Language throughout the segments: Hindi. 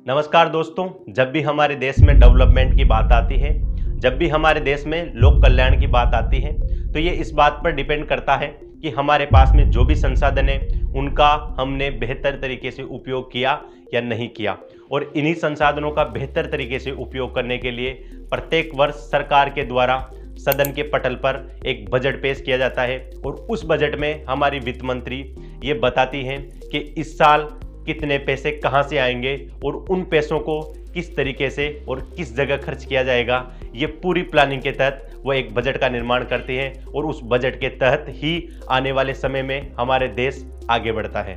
नमस्कार दोस्तों, जब भी हमारे देश में डेवलपमेंट की बात आती है, जब भी हमारे देश में लोक कल्याण की बात आती है, तो ये इस बात पर डिपेंड करता है कि हमारे पास में जो भी संसाधन है उनका हमने बेहतर तरीके से उपयोग किया या नहीं किया। और इन्हीं संसाधनों का बेहतर तरीके से उपयोग करने के लिए प्रत्येक वर्ष सरकार के द्वारा सदन के पटल पर एक बजट पेश किया जाता है और उस बजट में हमारी वित्त मंत्री ये बताती हैं कि इस साल कितने पैसे कहां से आएंगे और उन पैसों को किस तरीके से और किस जगह खर्च किया जाएगा। ये पूरी प्लानिंग के तहत वो एक बजट का निर्माण करती है और उस बजट के तहत ही आने वाले समय में हमारे देश आगे बढ़ता है।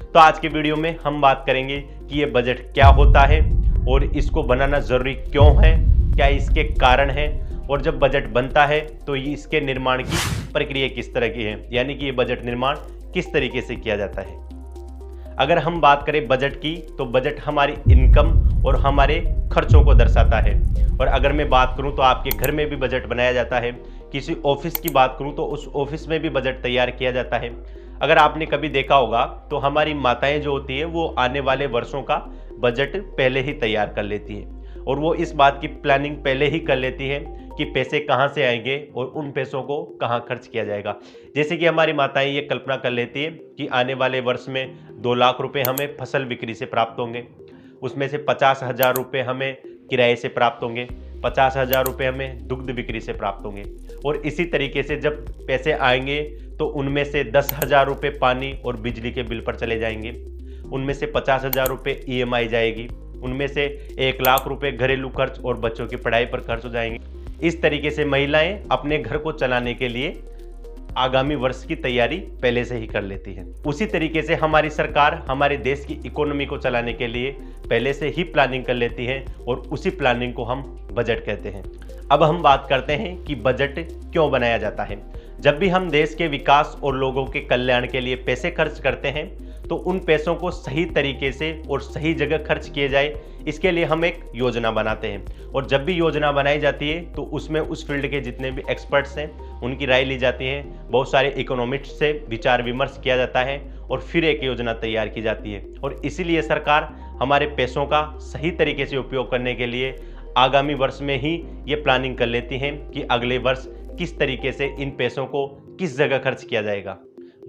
तो आज के वीडियो में हम बात करेंगे कि ये बजट क्या होता है और इसको बनाना ज़रूरी क्यों है, क्या इसके कारण हैं, और जब बजट बनता है तो इसके निर्माण की प्रक्रिया किस तरह की है, यानी कि ये बजट निर्माण किस तरीके से किया जाता है। अगर हम बात करें बजट की, तो बजट हमारी इनकम और हमारे खर्चों को दर्शाता है। और अगर मैं बात करूं तो आपके घर में भी बजट बनाया जाता है, किसी ऑफिस की बात करूं तो उस ऑफिस में भी बजट तैयार किया जाता है। अगर आपने कभी देखा होगा तो हमारी माताएं जो होती हैं वो आने वाले वर्षों का बजट पहले ही तैयार कर लेती हैं और वो इस बात की प्लानिंग पहले ही कर लेती हैं कि पैसे कहाँ से आएंगे और उन पैसों को कहाँ खर्च किया जाएगा। जैसे कि हमारी माताएं ये कल्पना कर लेती है कि आने वाले वर्ष में 2 लाख रुपए हमें फसल बिक्री से प्राप्त होंगे, उसमें से 50,000 रुपये हमें किराए से प्राप्त होंगे, 50,000 रुपये हमें दुग्ध बिक्री से प्राप्त होंगे। और इसी तरीके से जब पैसे आएंगे तो उनमें से 10,000 रुपये पानी और बिजली के बिल पर चले जाएंगे, उनमें से 50,000 रुपये EMI जाएगी, उनमें से 1 लाख रुपये घरेलू खर्च और बच्चों की पढ़ाई पर खर्च हो जाएंगे। इस तरीके से महिलाएं अपने घर को चलाने के लिए आगामी वर्ष की तैयारी पहले से ही कर लेती हैं। उसी तरीके से हमारी सरकार हमारे देश की इकोनॉमी को चलाने के लिए पहले से ही प्लानिंग कर लेती है और उसी प्लानिंग को हम बजट कहते हैं। अब हम बात करते हैं कि बजट क्यों बनाया जाता है। जब भी हम देश के विकास और लोगों के कल्याण के लिए पैसे खर्च करते हैं तो उन पैसों को सही तरीके से और सही जगह खर्च किए जाए, इसके लिए हम एक योजना बनाते हैं। और जब भी योजना बनाई जाती है तो उसमें उस फील्ड के जितने भी एक्सपर्ट्स हैं उनकी राय ली जाती है, बहुत सारे इकोनॉमिस्ट से विचार विमर्श किया जाता है और फिर एक योजना तैयार की जाती है। और इसीलिए सरकार हमारे पैसों का सही तरीके से उपयोग करने के लिए आगामी वर्ष में ही ये प्लानिंग कर लेती हैं कि अगले वर्ष किस तरीके से इन पैसों को किस जगह खर्च किया जाएगा।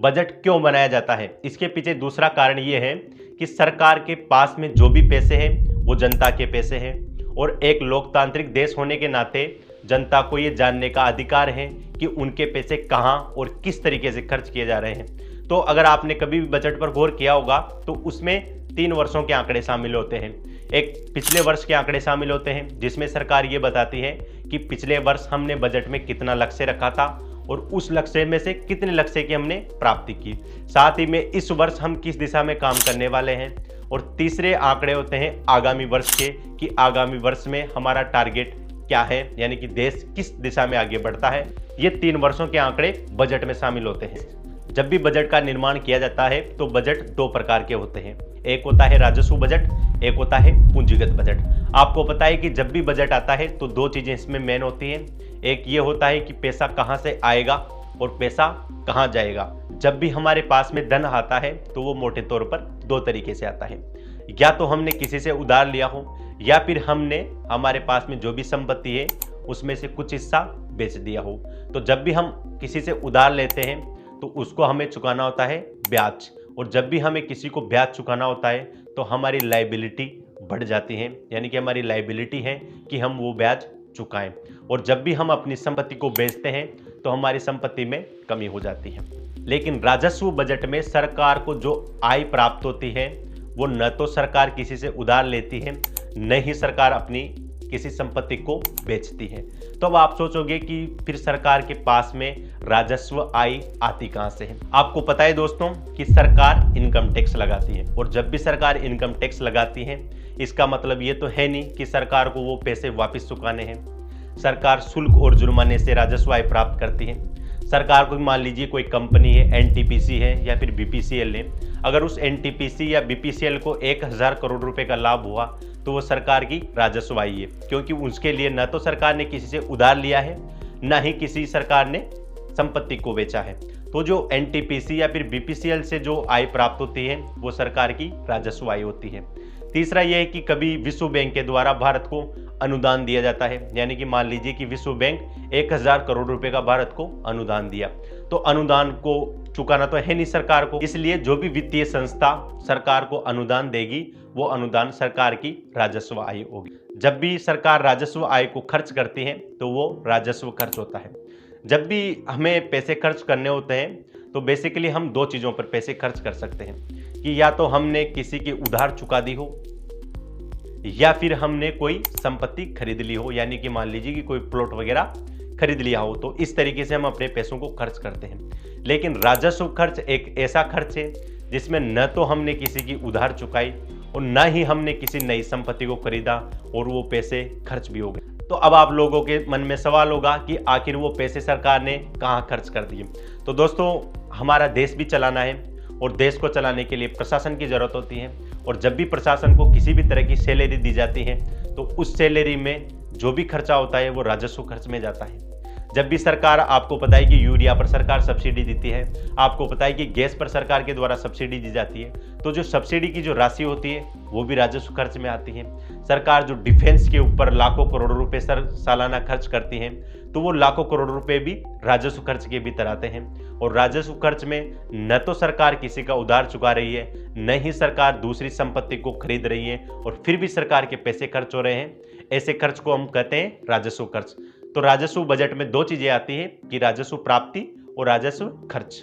बजट क्यों बनाया जाता है, इसके पीछे दूसरा कारण ये है कि सरकार के पास में जो भी पैसे हैं वो जनता के पैसे हैं और एक लोकतांत्रिक देश होने के नाते जनता को ये जानने का अधिकार है कि उनके पैसे कहाँ और किस तरीके से खर्च किए जा रहे हैं। तो अगर आपने कभी भी बजट पर गौर किया होगा तो उसमें 3 वर्षों के आंकड़े शामिल होते हैं। एक पिछले वर्ष के आंकड़े शामिल होते हैं जिसमें सरकार ये बताती है कि पिछले वर्ष हमने बजट में कितना लक्ष्य रखा था और उस लक्ष्य में से कितने लक्ष्य की हमने प्राप्ति की, साथ ही में इस वर्ष हम किस दिशा में काम करने वाले हैं। और तीसरे आंकड़े होते हैं आगामी वर्ष के कि आगामी वर्ष में हमारा टारगेट क्या है, यानी कि देश किस दिशा में आगे बढ़ता है। ये 3 वर्षों के आंकड़े बजट में शामिल होते हैं। जब भी बजट का निर्माण किया जाता है तो बजट 2 प्रकार के होते हैं, एक होता है राजस्व बजट, एक होता है पूंजीगत बजट। आपको पता है कि जब भी बजट आता है तो 2 चीजें इसमें मेन होती हैं। एक ये होता है कि पैसा कहां से आएगा और पैसा कहां जाएगा। जब भी हमारे पास में धन आता है तो वो मोटे तौर पर 2 तरीके से आता है, या तो हमने किसी से उधार लिया हो या फिर हमने हमारे पास में जो भी संपत्ति है उसमें से कुछ हिस्सा बेच दिया हो। तो जब भी हम किसी से उधार लेते हैं तो उसको हमें चुकाना होता है ब्याज, और जब भी हमें किसी को ब्याज चुकाना होता है तो हमारी लायबिलिटी बढ़ जाती है, यानी कि हमारी लायबिलिटी है कि हम वो ब्याज चुकाएं। और जब भी हम अपनी संपत्ति को बेचते हैं तो हमारी संपत्ति में कमी हो जाती है। लेकिन राजस्व बजट में सरकार को जो आय प्राप्त होती है वो न तो सरकार किसी से उधार लेती है, न ही सरकार अपनी किसी संपत्ति को बेचती है। तो अब आप सोचोगे कि फिर सरकार के पास में राजस्व आय आती कहां से है। आपको पता है दोस्तों कि सरकार इनकम टैक्स लगाती है, और जब भी सरकार इनकम टैक्स लगाती है इसका मतलब ये तो है नहीं कि सरकार को वो पैसे वापस चुकाने हैं। सरकार शुल्क और जुर्माने से राजस्व आय प्राप्त करती है। सरकार को मान लीजिए कोई कंपनी है, NTPC है या फिर BPCL है, अगर उस NTPC या BPCL को 1,000 करोड़ रुपए का लाभ हुआ तो वो सरकार की राजस्व आय है, क्योंकि उसके लिए न तो सरकार ने किसी से उधार लिया है न ही किसी सरकार ने संपत्ति को बेचा है। तो जो NTPC या फिर BPCL से जो आय प्राप्त होती है वो सरकार की राजस्व आय होती है। तीसरा यह है कि कभी विश्व बैंक के द्वारा भारत को अनुदान दिया जाता है, यानी कि मान लीजिए कि विश्व बैंक 1000 करोड़ रुपए का भारत को अनुदान दिया, तो अनुदान को चुकाना तो है नहीं सरकार को, इसलिए जो भी वित्तीय संस्था सरकार को अनुदान देगी वो अनुदान सरकार की राजस्व आय होगी। जब भी सरकार राजस्व आय को खर्च करती है तो वो राजस्व खर्च होता है। जब भी हमें पैसे खर्च करने होते हैं तो बेसिकली हम दो चीज़ों पर पैसे खर्च कर सकते हैं, कि या तो हमने किसी की उधार चुका दी हो या फिर हमने कोई संपत्ति खरीद ली हो, यानी कि मान लीजिए कि कोई प्लॉट वगैरह खरीद लिया हो, तो इस तरीके से हम अपने पैसों को खर्च करते हैं। लेकिन राजस्व खर्च एक ऐसा खर्च है जिसमें न तो हमने किसी की उधार चुकाई और न ही हमने किसी नई संपत्ति को खरीदा और वो पैसे खर्च भी हो गए। तो अब आप लोगों के मन में सवाल होगा कि आखिर वो पैसे सरकार ने कहाँ खर्च कर दिए। तो दोस्तों, हमारा देश भी चलाना है और देश को चलाने के लिए प्रशासन की जरूरत होती है, और जब भी प्रशासन को किसी भी तरह की सैलरी दी जाती है तो उस सैलरी में जो भी खर्चा होता है वो राजस्व खर्च में जाता है। जब भी सरकार, आपको पता है कि यूरिया पर सरकार सब्सिडी देती है, आपको पता है कि गैस पर सरकार के द्वारा सब्सिडी दी जाती है, तो जो सब्सिडी की जो राशि होती है वो भी राजस्व खर्च में आती है। सरकार जो डिफेंस के ऊपर लाखों करोड़ रुपए सालाना खर्च करती है, तो वो लाखों करोड़ रुपए भी राजस्व खर्च के भीतर आते हैं। और राजस्व खर्च में न तो सरकार किसी का उधार चुका रही है, न ही सरकार दूसरी संपत्ति को खरीद रही है, और फिर भी सरकार के पैसे खर्च हो रहे हैं। ऐसे खर्च को हम कहते हैं राजस्व खर्च। तो राजस्व बजट में दो चीजें आती हैं कि राजस्व प्राप्ति और राजस्व खर्च।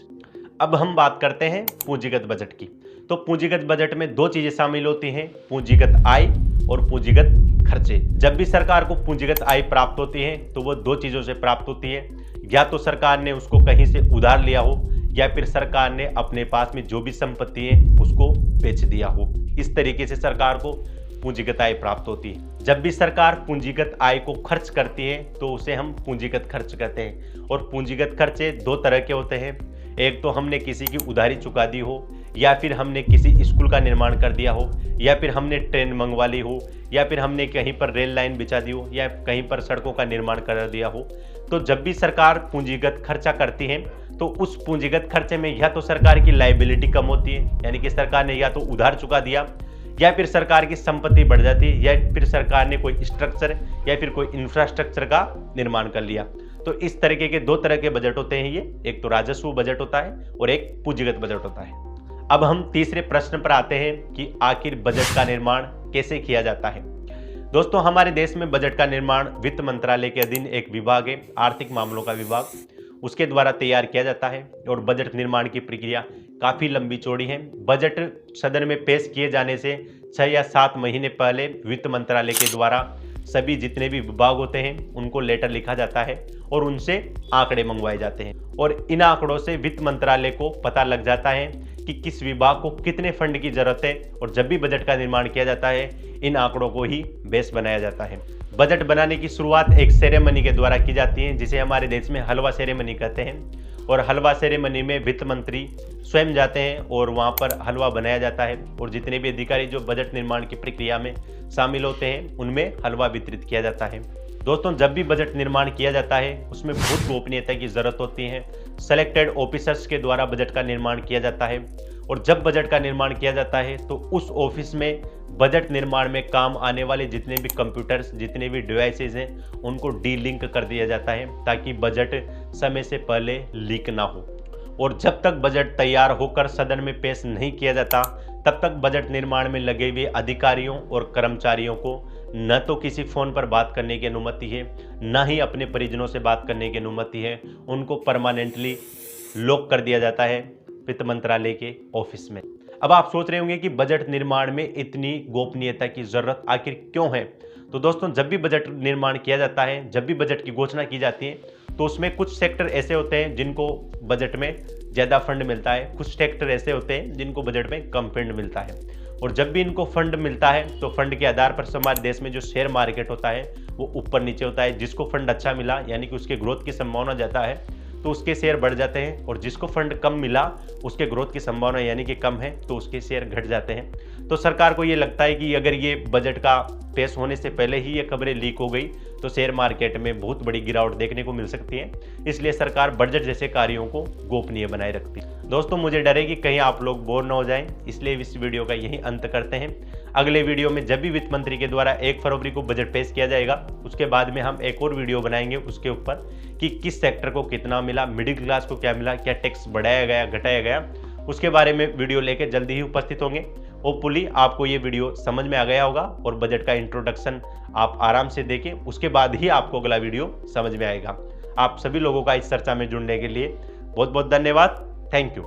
अब हम बात करते हैं पूंजीगत बजट की। तो पूंजीगत बजट में दो चीजें शामिल होती हैं, पूंजीगत आय और पूंजीगत खर्चे। जब भी सरकार को पूंजीगत आय प्राप्त होती है तो वो दो चीजों से प्राप्त होती है, या तो सरकार ने उसको कहीं से उधार लिया हो या फिर सरकार ने अपने पास में जो भी संपत्ति है उसको बेच दिया हो। इस तरीके से सरकार को पूंजीगत आय प्राप्त होती है। जब भी सरकार पूंजीगत आय को खर्च करती है तो उसे हम पूंजीगत खर्च कहते हैं। और पूंजीगत खर्चे दो तरह के होते हैं, एक तो हमने किसी की उधारी चुका दी हो, या फिर हमने किसी स्कूल का निर्माण कर दिया हो, या फिर हमने ट्रेन मंगवा ली हो, या फिर हमने कहीं पर रेल लाइन बिछा दी हो, या कहीं पर सड़कों का निर्माण कर दिया हो। तो जब भी सरकार पूंजीगत खर्चा करती है तो उस पूंजीगत खर्चे में या तो सरकार की लायबिलिटी कम होती है, यानी कि सरकार ने या तो उधार चुका दिया, या फिर सरकार की संपत्ति बढ़ जाती है, या फिर सरकार ने कोई स्ट्रक्चर या फिर कोई इंफ्रास्ट्रक्चर का निर्माण कर लिया। तो इस तरीके के दो तरह के बजट होते हैं ये, एक तो राजस्व बजट होता है और एक पूंजीगत बजट होता है। अब हम तीसरे प्रश्न पर आते हैं कि आखिर बजट का निर्माण कैसे किया जाता है। दोस्तों, हमारे देश में बजट का निर्माण वित्त मंत्रालय के अधीन एक विभाग है, आर्थिक मामलों का विभाग, उसके द्वारा तैयार किया जाता है। और बजट निर्माण की प्रक्रिया काफ़ी लंबी चौड़ी है। बजट सदन में पेश किए जाने से 6 या 7 महीने पहले वित्त मंत्रालय के द्वारा सभी जितने भी विभाग होते हैं उनको लेटर लिखा जाता है और उनसे आंकड़े मंगवाए जाते हैं, और इन आंकड़ों से वित्त मंत्रालय को पता लग जाता है कि किस विभाग को कितने फंड की जरूरत है। और जब भी बजट का निर्माण किया जाता है इन आंकड़ों को ही बेस बनाया जाता है। बजट बनाने की शुरुआत एक सेरेमनी के द्वारा की जाती है, जिसे हमारे देश में हलवा सेरेमनी कहते हैं। और हलवा सेरेमनी में वित्त मंत्री स्वयं जाते हैं और वहाँ पर हलवा बनाया जाता है, और जितने भी अधिकारी जो बजट निर्माण की प्रक्रिया में शामिल होते हैं उनमें हलवा वितरित किया जाता है। दोस्तों, जब भी बजट निर्माण किया जाता है उसमें बहुत गोपनीयता की जरूरत होती है। सेलेक्टेड ऑफिसर्स के द्वारा बजट का निर्माण किया जाता है, और जब बजट का निर्माण किया जाता है तो उस ऑफिस में बजट निर्माण में काम आने वाले जितने भी कंप्यूटर्स, जितने भी डिवाइसेज हैं उनको डी-लिंक कर दिया जाता है, ताकि बजट समय से पहले लीक ना हो। और जब तक बजट तैयार होकर सदन में पेश नहीं किया जाता तब तक बजट निर्माण में लगे हुए अधिकारियों और कर्मचारियों को न तो किसी फ़ोन पर बात करने की अनुमति है, न ही अपने परिजनों से बात करने की अनुमति है। उनको परमानेंटली लॉक कर दिया जाता है वित्त मंत्रालय के ऑफिस में। अब आप सोच रहे होंगे कि बजट निर्माण में इतनी गोपनीयता की जरूरत आखिर क्यों है। तो दोस्तों, जब भी बजट निर्माण किया जाता है, जब भी बजट की घोषणा की जाती है, तो उसमें कुछ सेक्टर ऐसे होते हैं जिनको बजट में ज़्यादा फंड मिलता है, कुछ सेक्टर ऐसे होते हैं जिनको बजट में कम फंड मिलता है। और जब भी इनको फंड मिलता है तो फंड के आधार पर हमारे देश में जो शेयर मार्केट होता है वो ऊपर नीचे होता है। जिसको फंड अच्छा मिला, यानी कि उसके ग्रोथ की संभावना ज़्यादा है, तो उसके शेयर बढ़ जाते हैं, और जिसको फंड कम मिला, उसके ग्रोथ की संभावना यानी कि कम है, तो उसके शेयर घट जाते हैं। तो सरकार को ये लगता है कि अगर ये बजट का पेश होने से पहले ही ये खबरें लीक हो गई तो शेयर मार्केट में बहुत बड़ी गिरावट देखने को मिल सकती है। इसलिए सरकार बजट जैसे कार्यों को गोपनीय बनाए रखती है। दोस्तों मुझे डर है कि कहीं आप लोग बोर ना हो जाएं, इसलिए इस वीडियो का यही अंत करते हैं। अगले वीडियो में जब भी वित्त मंत्री के द्वारा 1 फरवरी को बजट पेश किया जाएगा, उसके बाद में हम एक और वीडियो बनाएंगे उसके ऊपर कि किस सेक्टर को कितना मिला, मिडिल क्लास को क्या मिला, क्या टैक्स बढ़ाया गया, घटाया गया, उसके बारे में वीडियो लेकर जल्दी ही उपस्थित होंगे। होपफुली आपको ये वीडियो समझ में आ गया होगा और बजट का इंट्रोडक्शन आप आराम से देखें, उसके बाद ही आपको अगला वीडियो समझ में आएगा। आप सभी लोगों का इस चर्चा में जुड़ने के लिए बहुत बहुत धन्यवाद। Thank you.